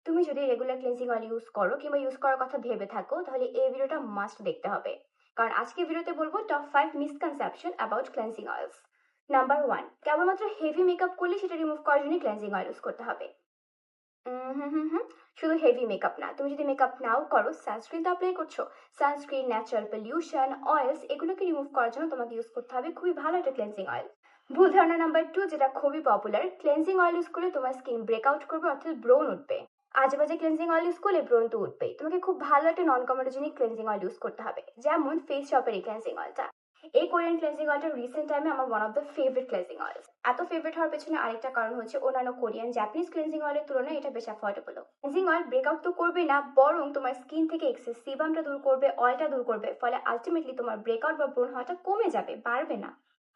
তুমি যদি regular cleansing oil use করো কিংবা ইউজ করার কথা ভেবে থাকো তাহলে এই ভিডিওটা মাস্ট দেখতে হবে, কারণ আজকে ভিডিওতে বলবো top 5 misconception about cleansing oils. Number 1, কেবলমাত্র হেভি মেকআপ করলে সেটা রিমুভ করার জন্য ক্লিনজিং অয়েল ইউজ করতে হবে। হুম, শুধু হেভি মেকআপ না, তুমি যদি মেকআপ নাও করো সানস্ক্রিন তো অ্যাপ্লাই করছো, সানস্ক্রিন, ন্যাচারাল পলিউশন, অয়েলস এগুলোকে রিমুভ করার জন্য তোমাকে ইউজ করতে হবে খুবই ভালো একটা ক্লিনজিং অয়েল। ভুল ধারণা নাম্বার 2, যেটা খুবই পপুলার, ক্লিনজিং অয়েল ইউজ করলে তোমার স্কিন ব্রেকআউট করবে অর্থাৎ ব্রোন উঠবে। আজে বাজে ক্লিনজিং অয়েল ইউজ করলে ব্রোন তো উঠবেই, তোমাকে খুব ভালো একটা non comedogenic cleansing oil use করতে হবে, যেমন ফেস শপের এই ক্লিনজিং অয়েলটা। এই কোরিয়ান ক্লেন্সিং অয়েলটা রিসেন্ট টাইমে আমার one of the favourite cleansing oil. এত ফেভারিট হওয়ার পেছনে আরেকটা কারণ হচ্ছে অন্যান্য কোরিয়ান জাপানিজ ক্লেন্সিং অয়েলের তুলনায় এটা বেশ অ্যাফোর্ডেবল। ক্লেন্সিং অয়েল ব্রেকআউট তো করবে না, বরং তোমার স্কিন থেকে এক্সেস সিবামটা দূর করবে, অয়েলটা দূর করবে, ফলে আলটিমেটলি তোমার ব্রেকআউট বা ব্রণ হওয়াটা কমে যাবে, বাড়বে না।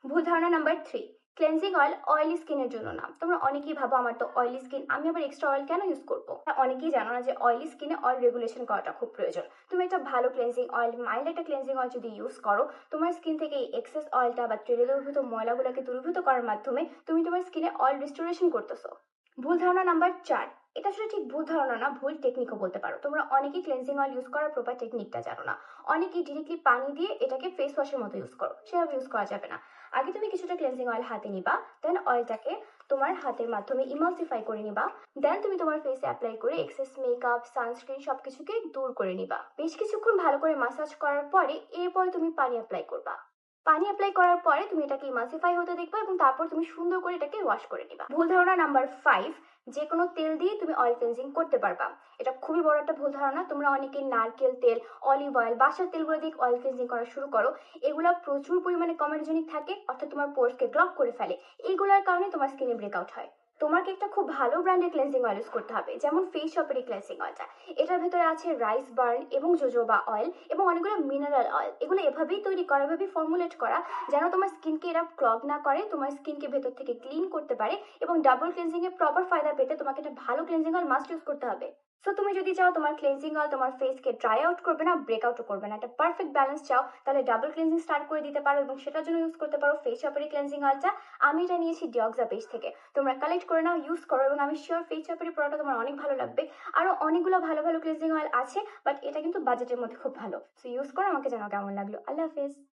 ভুল ধারণা নাম্বার 3, ক্লেন্সিং অয়েল অয়েলি স্কিনের জন্য না। তোমরা অনেকেই ভাবো আমার তো অয়েলি স্কিন, আমি আবার এক্সট্রা অয়েল কেন ইউজ করবো। অনেকেই জানো না যে অয়েলি স্কিনে অয়েল রেগুলেশন করাটা খুব প্রয়োজন। তুমি একটা ভালো ক্লেন্সিং অয়েল, মাইল্ড একটা ক্লেন্সিং অয়েল যদি ইউজ করো, তোমার স্কিন থেকে এই এক্সেস অয়েলটা বা তেলে দ্রবীভূত ময়লাগুলোকে দূরীভূত করার মাধ্যমে তুমি তোমার স্কিনে অয়েল রিস্টোরেশন করতেছো। ভুল ধারণা নাম্বার 4, এটা আসলে ঠিক ভুল ধারণা না, ভুল টেকনিকও বলতে পারো। তোমরা অনেকেই ক্লেন্সিং অয়েল ইউজ করার প্রপার টেকনিকটা জানো না। অনেকেই ডিরেক্টলি পানি দিয়ে এটাকে ফেস ওয়াশের মতো ইউজ করো, সেভাবে ইউজ করা যাবে না। আগে তুমি কিছুটা ক্লেন্সিং অয়েল হাতে নিবা, দেন অয়েলটাকে তোমার হাতের মাধ্যমে ইমালসিফাই করে নিবা, দেন তুমি তোমার ফেসে অ্যাপ্লাই করে এক্সেস মেকআপ, সানস্ক্রিন সবকিছুকে দূর করে নিবা। বেশ কিছুক্ষণ ভালো করে মাসাজ করার পরে এরপরে তুমি পানি অ্যাপ্লাই করবা। পানি অ্যাপ্লাই করার পরে তুমি এটাকে ইমালসিফাই হতে দেখবা এবং তারপর তুমি সুন্দর করে এটাকে ওয়াশ করে নিবা। ভুল ধারণা নাম্বার 5, যে কোনো তেল দিয়ে তুমি অয়েল ক্লিনজিং করতে পারবা। এটা খুবই বড় একটা ভুল ধারণা। তোমরা অনেকে নারকেল তেল, অলিভ অয়েল, বাসার তেলগুলো দিয়ে অয়েল ক্লিনজিং করা শুরু করো। এগুলো প্রচুর পরিমাণে কমেডোজেনিক থাকে, অর্থাৎ তোমার পোর্সকে ব্লক করে ফেলে। এইগুলোর কারণে তোমার স্কিনে ব্রেকআউট হয়। তোমাকে একটা খুব ভালো ব্র্যান্ডের ক্লেন্সিং অয়েল ইউজ করতে হবে, যেমন ফেস শপের ক্লেন্সিং অয়েলটা। এটার ভেতরে আছে রাইস বার্ন এবং জোজোবা অয়েল এবং অনেকগুলো মিনারেল অয়েল। এগুলো এভাবেই তৈরি করা, এভাবেই ফর্মুলেট করা যেন তোমার স্কিনকে এরা ক্লগ না করে, তোমার স্কিনকে ভেতর থেকে ক্লিন করতে পারে। এবং ডাবল ক্লিনজিং এর প্রপার ফায়দা পেতে তোমাকে একটা ভালো ক্লিনজিং অয়েল মাস্ট ইউজ করতে হবে। সো তুমি যদি চাও তোমার ক্লিনজিং অয়েল তোমার ফেসকে ড্রাই আউট করবে না, ব্রেকআউটও করবে না, একটা পারফেক্ট ব্যালেন্স চাও, তাহলে ডাবল ক্লিনজিং স্টার্ট করে দিতে পারো এবং সেটার জন্য ইউজ করতে পারো ফেস শপের ক্লিনজিং অয়েলটা। আমি এটা নিয়েছি ডিঅক্সা পেজ থেকে। তোমরা কালেক্ট করে নাও, ইউজ করো, এবং আমি শিওর ফেস শপের প্রোডাক্ট তোমার অনেক ভালো লাগবে। আরো অনেকগুলো ভালো ভালো ক্লিনজিং অয়েল আছে, বাট এটা কিন্তু বাজেটের মধ্যে খুব ভালো। সো ইউজ করো, আমাকে জানাও কেমন লাগলো। আল্লাহ হাফেজ।